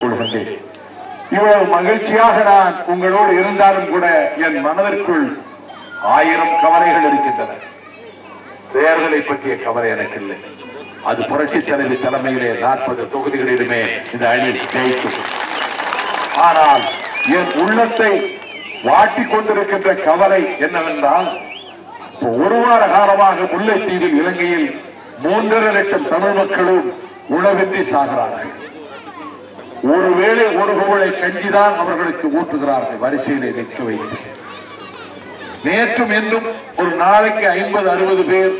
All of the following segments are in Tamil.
இவ்வளவு மகிழ்ச்சியாக நான் உங்களோடு இருந்தாலும் கூட என் மனதிற்குள் 1000 கவலைகள் இருக்கின்றன. தேர்தலை பற்றிய கவலை எனக்கு இல்லை. அது புரட்சி தலைவி தலைமையிலே 40 தொகுதிகளிலுமே இந்த அணி ஜெயிக்கும். ஆனால் என் உள்ளத்தை வாட்டிக் கொண்டிருக்கின்ற கவலை என்னவென்றால், ஒரு வார காலமாக முல்லைத்தீவில் இலங்கையில் 3.5 லட்சம் தமிழ் மக்களும் உணவின்றி சாகிறார்கள். ஒருவேளை ஒரு குவளை கஞ்சிதான் அவர்களுக்கு ஊட்டுகிறார்கள் வரிசையிலே நிற்க வைத்து. நேற்றும் இன்னும் ஒரு நாளைக்கு 50-60 பேர்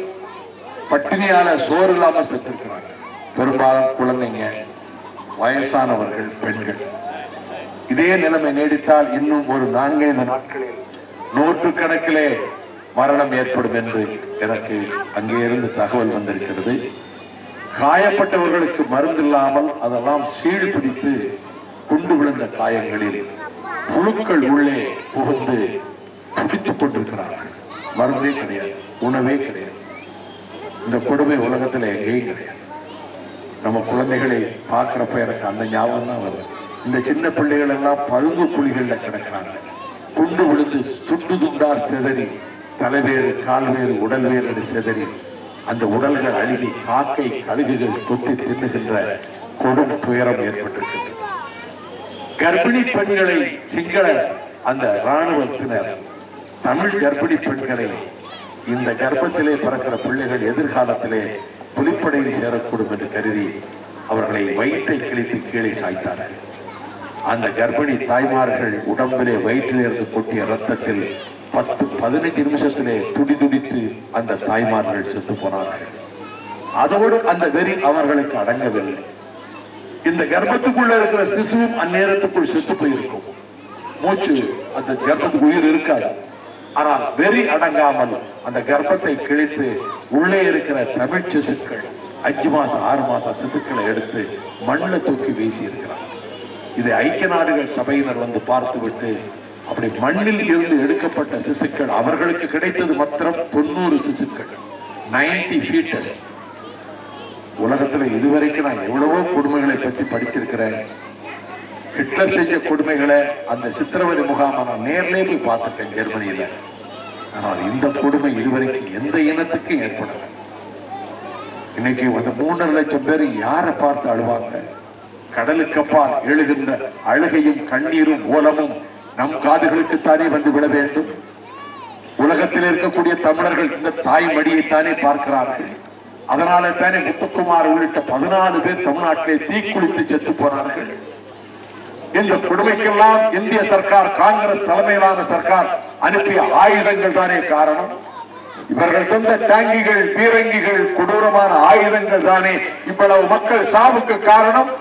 பட்டினியால சோறு இல்லாம செத்திருக்கிறார்கள். பெரும்பாலும் குழந்தைங்க, வயசானவர்கள், பெண்கள். இதே நிலைமை நீடித்தால் இன்னும் ஒரு 4-5 நாட்களில் 100 கணக்கிலே மரணம் ஏற்படும் என்று எனக்கு அங்கே இருந்து தகவல் வந்திருக்கிறது. காயப்பட்டவர்களுக்கு மருந்து இல்லாமல் அதெல்லாம் சீழ் பிடித்து குண்டு விழுந்த காயங்களில் புழுக்கள் உள்ளே புகுந்து துடித்துக் கொண்டிருக்கிறார்கள். மருந்தே கிடையாது, உணவே கிடையாது. இந்த கொடுமை உலகத்தில் எங்கேயும் கிடையாது. நம்ம குழந்தைகளை பார்க்கிறப்ப எனக்கு அந்த ஞாபகம் தான் வருது. இந்த சின்ன பிள்ளைகள் எல்லாம் பழுங்கு குழிகள்ல கிடக்கிறாங்க. குண்டு விழுந்து துண்டு துண்டா சிதறி, தலைவேறு, கால்வேறு, உடல் வேறு சிதறி அந்த உடல்கள் அழுகி காக்கை கழுகுகள் கொத்தி தின்னுகின்ற கொடும் துயரம் ஏற்பட்டிருக்கிறது. கர்ப்பிணி பெண்களை சிங்கள அந்த இராணுவத்தினர் தமிழ் கர்ப்பிணி பெண்களை இந்த கர்ப்பத்திலே பிறக்கிற பிள்ளைகள் எதிர்காலத்திலே புலிப்படையில் சேரக்கூடும் என்று கருதி அவர்களை வயிற்றை கிழித்து கீழே சாய்த்தார்கள். அந்த கர்ப்பிணி தாய்மார்கள் உடம்பிலே வயிற்றிலிருந்து கொட்டிய ரத்தத்தில் 10-15 நிமிஷத்திலே துடித்து அந்த தாய்மார்கள் செத்து போனார்கள். அதோடு அந்த வெறி அவர்களுக்கு அடங்கவில்லை. இந்த கர்ப்பத்துக்குள்ள இருக்கிற சிசுவும் அந்நேரத்துக்குள் செத்து போயிருக்கும். மூச்சு அந்த கர்ப்பத்துக்கு உயிர் இருக்காது. ஆனால் வெறி அடங்காமல் அந்த கர்ப்பத்தை கிழித்து உள்ளே இருக்கிற தமிழ் சிசுக்கள் 5 மாசம் 6 மாசம் சிசுக்களை எடுத்து மண்ணில் தூக்கி வீசி இருக்கிறார். இதை ஐக்கிய நாடுகள் சபையினர் வந்து பார்த்துவிட்டு, அப்படி மண்ணில் இருந்து எடுக்கப்பட்ட சிசுக்கள் அவர்களுக்கு கிடைத்தது மாத்திரம் 90 சிசுக்கள், 90 ஃபீட்டஸ். உலகத்துல இதுவரைக்கும் நான் எவ்வளவோ கொடுமைகளை பற்றி படிச்சிருக்கிறேன். ஹிட்லர் செஞ்ச கொடுமைகளை, அந்த சித்திரவதை முகாமை நான் நேர்லே போய் பார்த்துட்டேன் ஜெர்மனியில. ஆனால் இந்த கொடுமை இதுவரைக்கும் எந்த இனத்துக்கும் ஏற்படல. இன்னைக்கு அந்த 3.5 லட்சம் பேர் யாரை பார்த்து அழுவாங்க? கடலுக்கப்பால் எழுகின்ற அழுகையும் கண்ணீரும் ஓலமும் நம் காதுகளுக்குத்தானே வந்து விட வேண்டும். உலகத்தில் இருக்கக்கூடிய தமிழர்கள் இந்த தாய் மடியைத்தானே பார்க்கிறார்கள். அதனால தானே முத்துக்குமார் உள்ளிட்ட 14 பேர் தமிழ்நாட்டிலே தீக்குளித்து செத்து போனார்கள். இந்த கொடுமைக்கெல்லாம் இந்திய சர்க்கார், காங்கிரஸ் தலைமையிலான சர்க்கார் அனுப்பிய ஆயுதங்கள் தானே காரணம். இவர்கள் தந்த டாங்கிகள், பீரங்கிகள், கொடூரமான ஆயுதங்கள் தானே இவ்வளவு மக்கள் சாவுக்கு காரணம்.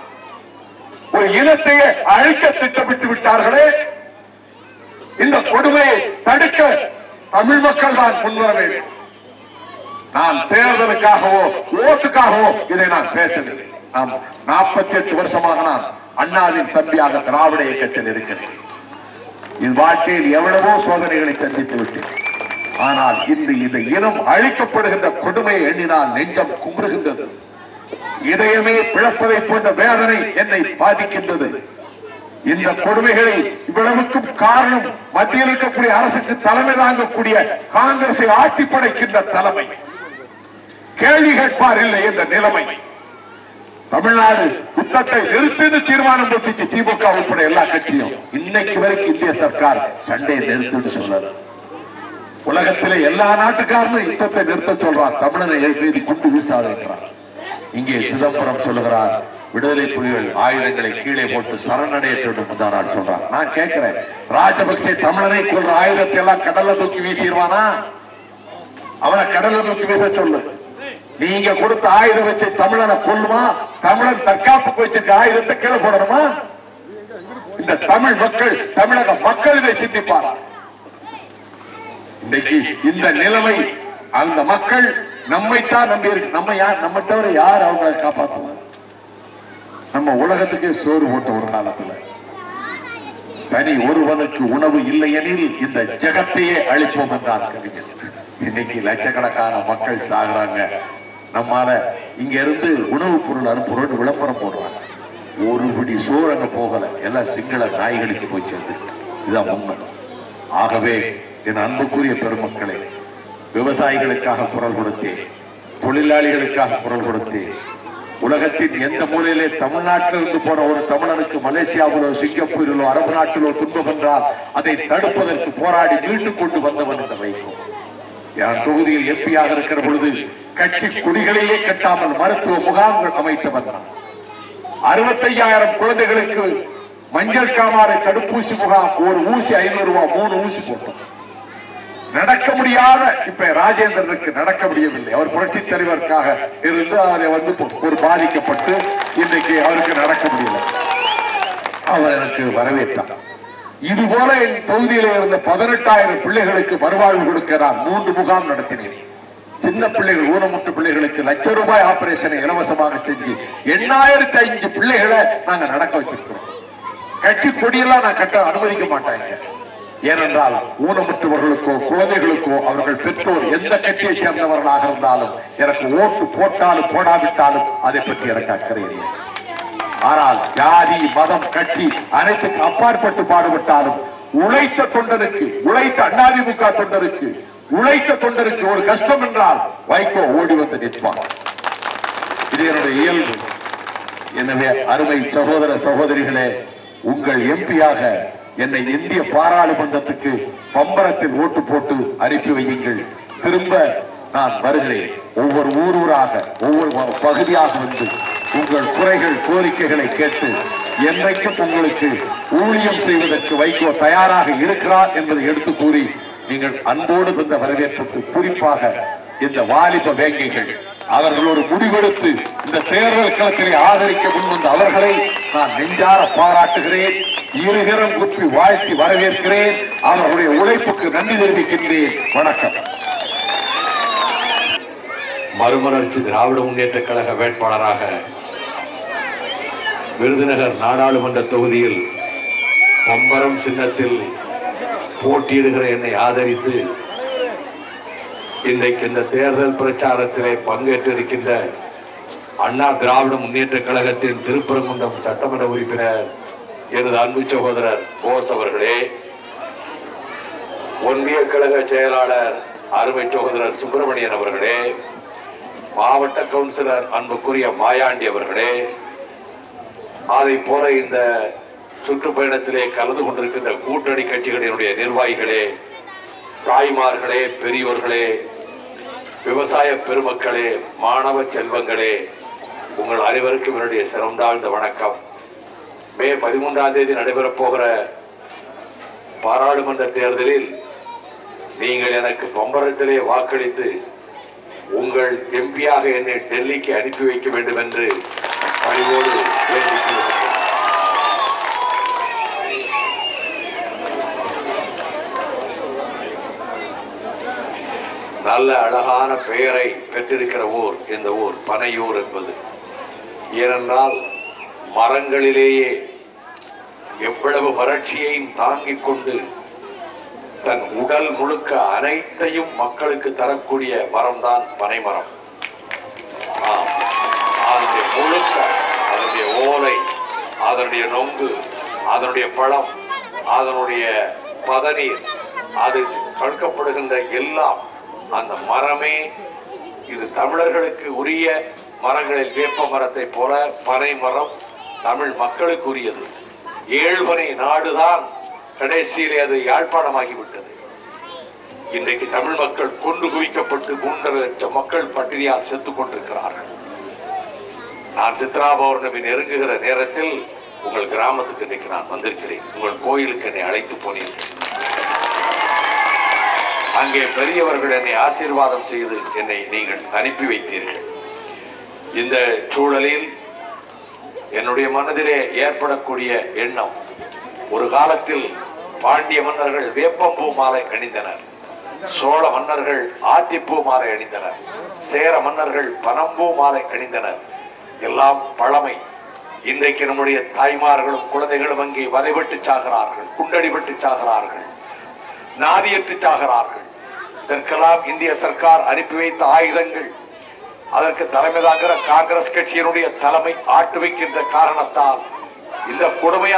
ஒரு இனத்தையே அழிக்க திட்டமிட்டு விட்டார்களே. இந்த கொடுமையை தடுக்க தமிழ் மக்கள் தான் முன்வர வேண்டும். நான் தேர்தலுக்காகவோ ஓட்டுக்காகவோ இதை நான் பேசவில்லை. நாம் 48 வருஷமாக நான் அண்ணாவின் தம்பியாக திராவிட இயக்கத்தில் இருக்கிறேன். என் வாழ்க்கையில் எவ்வளவோ சோதனைகளை சந்தித்து விட்டேன். ஆனால் இன்று இந்த இனம் அழிக்கப்படுகின்ற கொடுமையை எண்ணினால் நெஞ்சம் குமுறுகின்றது. இதயமே பிளப்பதை போன்ற வேதனை என்னை பாதிக்கின்றது. இந்த கொடுமைகளை இவ்வளவுக்கும் காரணம் மத்தியில் இருக்கக்கூடிய அரசுக்கு தலைமை தாங்கக்கூடிய காங்கிரஸை ஆட்டி படைக்கின்ற தலைமை. கேள்வி கேட்பார் இல்லை என்ற நிலைமை. தமிழ்நாடு யுத்தத்தை நிறுத்தி தீர்மானம் போட்டுச்சு திமுக உட்பட எல்லா கட்சியும். இன்னைக்கு வரைக்கும் இந்திய சர்க்கார் சண்டையை நிறுத்திட்டு சொல்லல. உலகத்திலே எல்லா நாட்டுக்காரனும் யுத்தத்தை நிறுத்த சொல்றான், தமிழனை மீது குண்டு வீசாதிருக்கிறார். இங்கே சிதம்பரம் சொல்லுகிறார், விடுதலை புலிகள் ஆயுதங்களை கீழே போட்டு சரணடையட்டும் முந்தாரால் சொல்றார். நான் கேட்கிறேன், ராஜபக்சே தமிழனை கொள்ற ஆயுதத்தை எல்லாம் கடல்ல தூக்கி வீசிடுவானா? அவனை கடல்ல தூக்கி வீச சொல்லு. நீங்க கொடுத்த ஆயுதம் வச்சு தமிழனை கொல்லுமா? தமிழன் தற்காப்புக்கு வச்சிருக்க ஆயுதத்தை கீழே போடணுமா? இந்த தமிழ் மக்கள், தமிழக மக்கள் இதை சிந்திப்பாரா? இன்னைக்கு இந்த நிலைமை, அந்த மக்கள் நம்மைத்தான் நம்பி இருக்கு. நம்ம யார்? நம்ம தவிர யார் அவங்களை காப்பாற்றுவாங்க? நம்ம உலகத்துக்கே சோறு போட்ட ஒரு காலத்துல தனி ஒருவனுக்கு உணவு இல்லை எனில் இந்த ஜெகத்தையே அழிப்போம் என்றார் கவிஞர். இன்னைக்கு லட்சக்கணக்கான மக்கள் சாகுறாங்க. நம்மால இங்க இருந்து உணவுப் பொருள் அனுப்புறோம் விளம்பரம் போடுறாங்க. ஒரு பிடி சோழங்க போகல, எல்லாம் சிங்கள நாய்களுக்கு போய் சேர்ந்துருக்கு. இதுதான் உண்மை. ஆகவே என் அன்புக்குரிய பெருமக்களே, விவசாயிகளுக்காக குரல் கொடுத்தேன், தொழிலாளிகளுக்காக குரல் கொடுத்தேன். உலகத்தின் எந்த மூலையிலே தமிழ்நாட்டிலிருந்து போன ஒரு தமிழனுக்கு மலேசியாவிலோ சிங்கப்பூரிலோ அரபு நாட்டிலோ துன்பம் என்றால் அதை தடுப்பதற்கு போராடி மீட்டுக் கொண்டு வந்தவன் இந்த வைகோ. என் தொகுதியில் எம்பியாக இருக்கிற பொழுது கட்சி கொடிகளையே கட்டாமல் மருத்துவ முகாம்கள் அமைத்தவன். 65,000 குழந்தைகளுக்கு மஞ்சள் காமாலை தடுப்பூசி முகாம், ஒரு ஊசி 500 ரூபாய், 3 ஊசி போட்டோம். நடக்க முடியாத இப்ப ராஜேந்திரனுக்கு நடக்க முடியவில்லை. அவர் புரட்சி தலைவருக்காக இருந்து அதை ஒரு பாதிக்கப்பட்டு இன்றைக்கு அவருக்கு நடக்க முடியல. அவர் எனக்கு வரவேற்றார். இது போல என் தொகுதியில் இருந்த 18,000 பிள்ளைகளுக்கு மறுவாழ்வு கொடுக்க நான் 3 முகாம் நடத்தினேன். சின்ன பிள்ளைகள், ஊனமுற்ற பிள்ளைகளுக்கு ₹1,00,000 ஆபரேஷனை இலவசமாக செஞ்சு 8,005 பிள்ளைகளை நாங்க நடக்க வச்சிருக்கிறோம். கட்சி கொடியெல்லாம் நான் கட்ட அனுமதிக்க மாட்டாங்க. ஏனென்றால் ஊனமுற்றவர்களுக்கோ குழந்தைகளுக்கோ அவர்கள் பெற்றோர் எந்த கட்சியை சேர்ந்தவர்களாக இருந்தாலும் எனக்கு ஓட்டு போட்டாலும் போடாவிட்டாலும் அதை பற்றி எனக்கு அக்கறை இல்லை. ஆனால் ஜாதி மதம் கட்சி அனைத்துக்கு அப்பாற்பட்டு பாடுபட்டாலும் உழைத்த தொண்டருக்கு, உழைத்த அதிமுக தொண்டருக்கு, உழைத்த தொண்டருக்கு ஒரு கஷ்டம் என்றால் வைகோ ஓடி வந்து நிற்பார். இது என்னுடைய இயல்பு. எனவே அருமை சகோதர சகோதரிகளே, உங்கள் எம்பியாக என்னை இந்திய பாராளுமன்றத்துக்கு பம்பரத்தில் ஓட்டு போட்டு அனுப்பி வையுங்கள். திரும்ப நான் வருகிறேன். ஒவ்வொரு ஊராக ஒவ்வொரு பகுதியாக வந்து உங்கள் குறைகள் கோரிக்கைகளை கேட்டு என்றைக்கும் உங்களுக்கு ஊழியம் செய்வதற்கு வைகோ தயாராக இருக்கிறார் என்பதை எடுத்து கூறி நீங்கள் அன்போடு தந்த வரவேற்புக்கு குறிப்பாக இந்த வாலிப வேங்கைகள் அவர்கள் ஒரு முடிவெடுத்து இந்த தேர்தல் களத்திலே ஆதரிக்க முன்வந்த அவர்களை நான் நெஞ்சார பாராட்டுகிறேன். இருகரம் குப்பி வாழ்த்தி வரவேற்கிறேன். அவர்களுடைய உழைப்புக்கு நன்றி தெரிவிக்கின்றேன். வணக்கம். மறுமலர்ச்சி திராவிட முன்னேற்ற கழக வேட்பாளராக விருதுநகர் நாடாளுமன்ற தொகுதியில் பம்பரம் சின்னத்தில் போட்டியிடுகிற என்னை ஆதரித்து இன்றைக்கு இந்த தேர்தல் பிரச்சாரத்திலே பங்கேற்றிருக்கின்ற அண்ணா திராவிட முன்னேற்ற கழகத்தின் திருப்பரங்குன்றம் சட்டமன்ற உறுப்பினர் எனது அன்பு சகோதரர் போஸ் அவர்களே, ஒன்றிய கழக செயலாளர் அருமை சகோதரர் சுப்பிரமணியன் அவர்களே, மாவட்ட கவுன்சிலர் அன்புக்குரிய மாயாண்டி அவர்களே, அதை போல இந்த சுற்றுப்பயணத்திலே கலந்து கொண்டிருக்கின்ற கூட்டணி கட்சிகளினுடைய நிர்வாகிகளே, தாய்மார்களே, பெரியோர்களே, விவசாய பெருமக்களே, மாணவ செல்வங்களே, உங்கள் அனைவருக்கும் என்னுடைய சிரம் தாழ்ந்த வணக்கம். மே 13ஆம் தேதி நடைபெறப் போகிற பாராளுமன்ற தேர்தலில் நீங்கள் எனக்கு பம்பரத்திலே வாக்களித்து உங்கள் எம்பியாக என்னை டெல்லிக்கு அனுப்பி வைக்க வேண்டும் என்று பணிவோடு வேண்டிக் நல்ல அழகான பெயரை பெற்றிருக்கிற ஊர் இந்த ஊர் பனையூர் என்பது. ஏனென்றால் மரங்களிலேயே எவ்வளவு வறட்சியையும் தாங்கிக் கொண்டு தன் உடல் முழுக்க அனைத்தையும் மக்களுக்கு தரக்கூடிய மரம்தான் பனை மரம். அதனுடைய முழுக்க, அதனுடைய ஓலை, அதனுடைய நொங்கு, அதனுடைய பழம், அதனுடைய பதநீர், அது கடுக்கப்படுகின்ற எல்லாம் அந்த மரமே. இது தமிழர்களுக்கு உரிய மரங்களில் வேப்ப மரத்தை போல பனை மரம் தமிழ் மக்களுக்கு உரியது. ஏழ்பனை நாடுதான் கடைசியிலே அது யாழ்ப்பாணமாகிவிட்டது. இன்றைக்கு தமிழ் மக்கள் கொண்டு குவிக்கப்பட்டு 3 லட்சம் மக்கள் பட்டினியால் செத்துக் கொண்டிருக்கிறார்கள். நான் சித்ரா பௌர்ணமி நெருங்குகிற நேரத்தில் உங்கள் கிராமத்துக்கு இன்றைக்கு நான் வந்திருக்கிறேன். உங்கள் கோயிலுக்கு என்னை அழைத்து போனீர்கள். அங்கே பெரியவர்கள் என்னை ஆசீர்வாதம் செய்து என்னை நீங்கள் அனுப்பி வைத்தீர்கள். இந்த சூழலில் என்னுடைய மனதிலே ஏற்படக்கூடிய எண்ணம், ஒரு காலத்தில் பாண்டிய மன்னர்கள் வேப்பம்பூ மாலை அணிந்தனர், சோழ மன்னர்கள் ஆத்திப்பூ மாலை அணிந்தனர், சேர மன்னர்கள் பனம்பூ மாலை அணிந்தனர். எல்லாம் பழமை. இன்றைக்கு நம்முடைய தாய்மார்களும் குழந்தைகளும் அங்கே வதைபட்டு சாகிறார்கள், குண்டடிபட்டு சாகிறார்கள், நாதியற்று சாகிறார்கள். இதற்கெல்லாம் இந்திய சர்க்கார் அனுப்பி வைத்த ஆயுதங்கள், அதற்கு தலைமை தாங்குகிற காங்கிரஸ் கட்சியினுடைய தலைமை ஆட்டு வைக்கின்ற காரணத்தால் இந்த கொடுமையா